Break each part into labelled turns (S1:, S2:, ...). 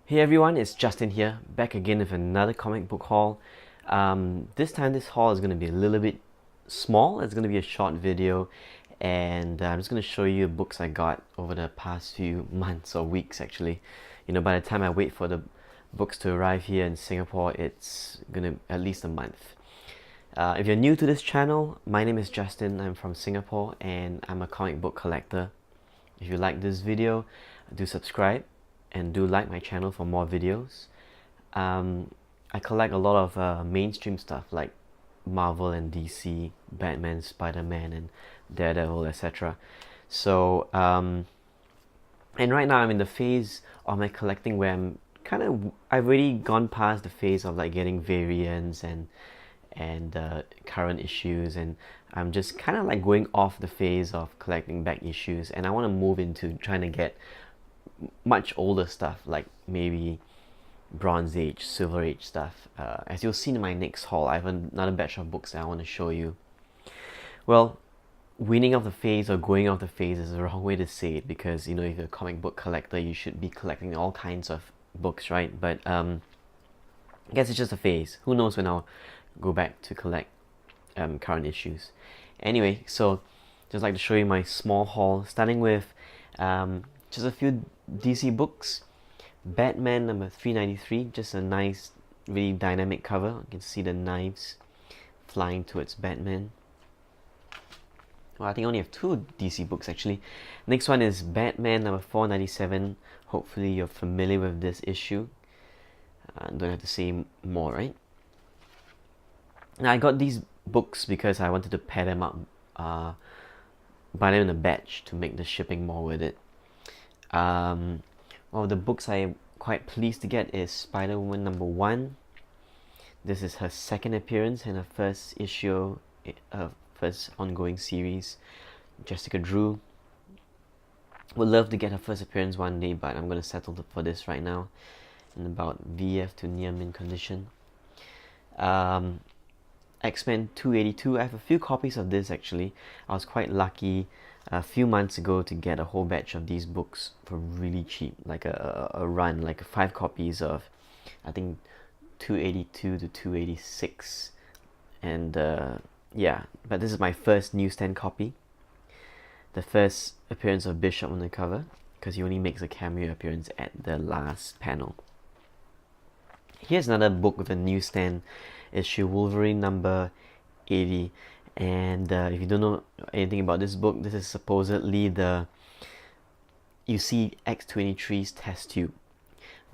S1: Hey everyone, it's Justin here, back again with another comic book haul. This time this haul is going to be a little bit small. It's going to be a short video, and I'm just going to show you books I got over the past few months or weeks actually. By the time I wait for the books to arrive here in Singapore, it's going to at least a month. If you're new to this channel, my name is Justin. I'm from Singapore and I'm a comic book collector. If you like this video, do subscribe and do like my channel for more videos. I collect a lot of mainstream stuff like Marvel and DC, Batman, Spider-Man, and Daredevil, etc. So, and right now I'm in the phase of my collecting where I've already gone past the phase of like getting variants and current issues, and I'm just kind of like going off the phase of collecting back issues, and I want to move into trying to get much older stuff, like maybe Bronze Age, Silver Age stuff. As you'll see in my next haul, I have another batch of books that I want to show you. Well, weaning off the phase or going off the phase is the wrong way to say it, because if you're a comic book collector, you should be collecting all kinds of books, right? But I guess it's just a phase. Who knows when I'll go back to collect current issues. Anyway, so just like to show you my small haul, starting with just a few DC books. Batman number 393, just a nice, really dynamic cover. You can see the knives flying towards Batman. Well, I think I only have two DC books actually. Next one is Batman number 497. Hopefully you're familiar with this issue. Don't have to say more, right? Now I got these books because I wanted to pair them up, buy them in a batch to make the shipping more worth it. One of the books I'm quite pleased to get is Spider-Woman number 1. This is her second appearance in her first issue, first ongoing series. Jessica Drew. Would love to get her first appearance one day, but I'm going to settle for this right now. In about VF to near mint condition. X-Men 282. I have a few copies of this actually. I was quite lucky a few months ago to get a whole batch of these books for really cheap, like a run, like 5 copies of, I think, 282 to 286, and yeah, but this is my first newsstand copy, the first appearance of Bishop on the cover, because he only makes a cameo appearance at the last panel. Here's another book with a newsstand issue, Wolverine number 80. And if you don't know anything about this book, this is supposedly you see X-23's test tube,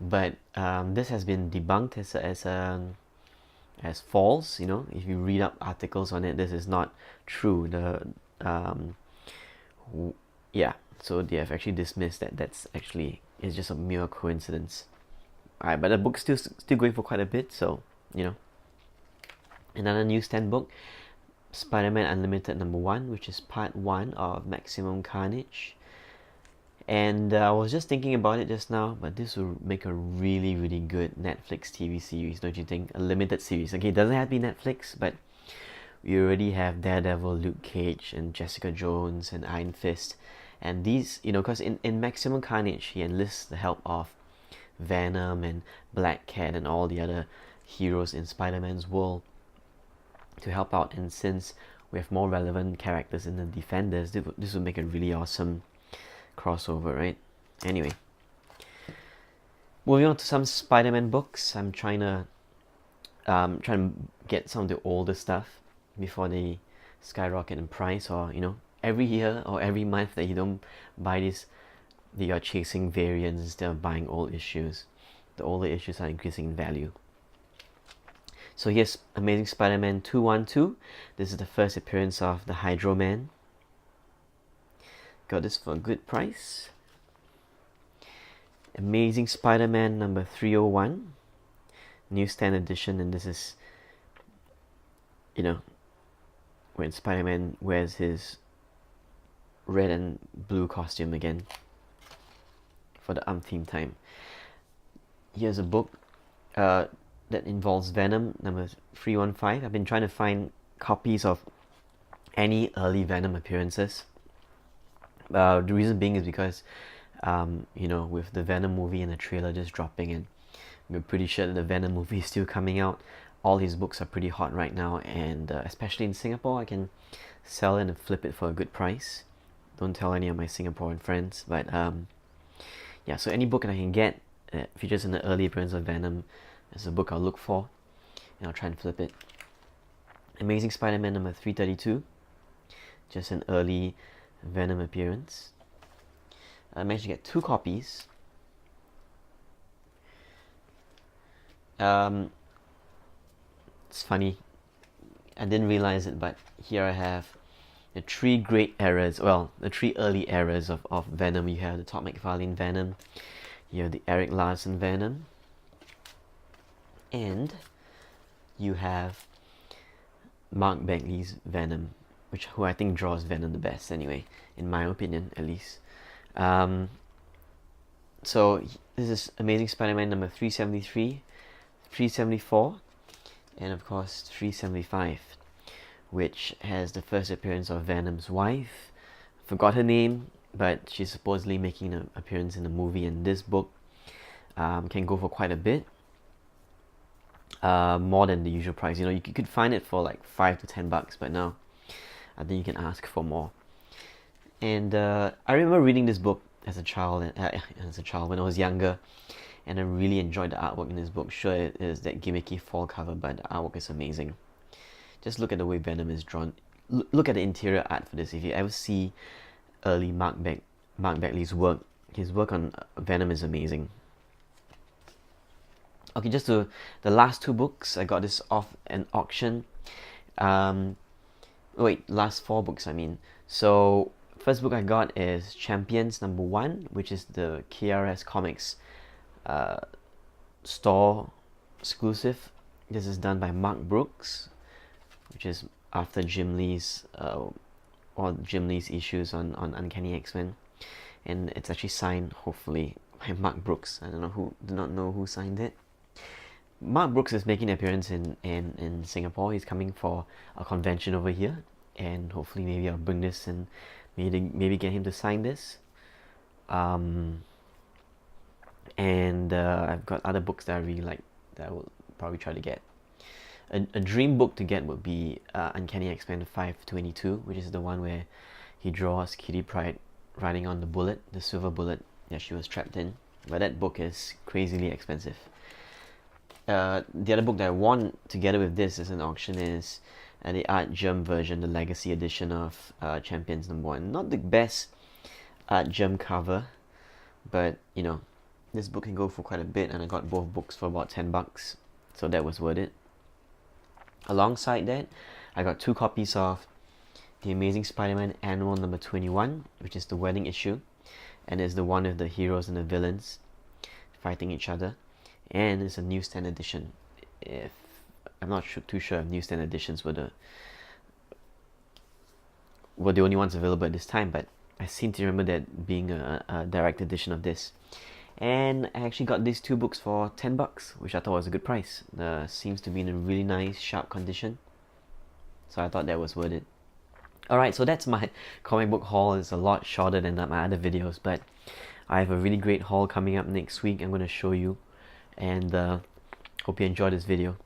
S1: but this has been debunked as false. If you read up articles on it, this is not true. Yeah, so they have actually dismissed that's actually is just a mere coincidence. Alright, but the book's still going for quite a bit, so another newsstand book, Spider-Man Unlimited number 1, which is part 1 of Maximum Carnage. And I was just thinking about it just now, but this will make a really, really good Netflix TV series, don't you think? A limited series. Okay, it doesn't have to be Netflix, but we already have Daredevil, Luke Cage, and Jessica Jones, and Iron Fist. And these, because in Maximum Carnage, he enlists the help of Venom and Black Cat and all the other heroes in Spider-Man's world to help out, and since we have more relevant characters in the Defenders, this would make a really awesome crossover, right? Anyway, moving on to some Spider-Man books. I'm trying to get some of the older stuff before they skyrocket in price, or every year or every month that you don't buy this, that you're chasing variants instead of buying old issues. The older issues are increasing in value. So here's Amazing Spider-Man 212. This is the first appearance of the Hydro Man. Got this for a good price. Amazing Spider-Man number 301. Newsstand edition, and this is, when Spider-Man wears his red and blue costume again for the umpteenth time. Here's a book that involves Venom number 315. I've been trying to find copies of any early Venom appearances. The reason being is because You know, with the Venom movie and the trailer just dropping, and we're pretty sure that the Venom movie is still coming out. All his books are pretty hot right now, and especially in Singapore, I can sell it and flip it for a good price. Don't tell any of my Singaporean friends, but yeah, so any book that I can get that features in the early appearance of Venom is a book I'll look for, and I'll try and flip it. Amazing Spider-Man number 332, just an early Venom appearance. I managed to get 2 copies. It's funny, I didn't realize it, but here I have the 3 great eras, well, the 3 early eras of Venom. You have the Todd McFarlane Venom, you have the Eric Larson Venom, and you have Mark Bagley's Venom, who I think draws Venom the best anyway, in my opinion at least. So this is Amazing Spider-Man number 373, 374, and of course 375, which has the first appearance of Venom's wife. Forgot her name, but she's supposedly making an appearance in the movie, and this book can go for quite a bit. More than the usual price. You know, you could find it for like $5 to $10, but now I think you can ask for more. And I remember reading this book as a child when I was younger, and I really enjoyed the artwork in this book. Sure, it is that gimmicky fall cover, but the artwork is amazing. Just look at the way Venom is drawn. Look at the interior art for this. If you ever see early Mark Bagley's work, his work on Venom is amazing. Okay, just to the last 2 books, I got this off an auction. Last 4 books, I mean. So first book I got is Champions number 1, which is the KRS Comics store exclusive. This is done by Mark Brooks, which is after Jim Lee's issues on Uncanny X-Men, and it's actually signed, hopefully, by Mark Brooks. I do not know who signed it. Mark Brooks is making an appearance in Singapore. He's coming for a convention over here, and hopefully maybe I'll bring this and maybe get him to sign this. And I've got other books that I really like that I will probably try to get. A dream book to get would be Uncanny X-Men 522, which is the one where he draws Kitty Pryde riding on the bullet, the silver bullet that she was trapped in. But that book is crazily expensive. The other book that I want together with this as an auction is the Art Germ version, the Legacy edition of Champions number 1. Not the best Art Germ cover, but you know, this book can go for quite a bit, and I got both books for about $10, so that was worth it. Alongside that, I got 2 copies of The Amazing Spider-Man Annual number 21, which is the wedding issue, and is the one with the heroes and the villains fighting each other, and it's a newsstand edition. I'm not too sure if newsstand editions were the only ones available at this time, but I seem to remember that being a direct edition of this. And I actually got these 2 books for $10, which I thought was a good price. Seems to be in a really nice, sharp condition, so I thought that was worth it. Alright, so that's my comic book haul. It's a lot shorter than my other videos, but I have a really great haul coming up next week I'm going to show you, and hope you enjoy this video.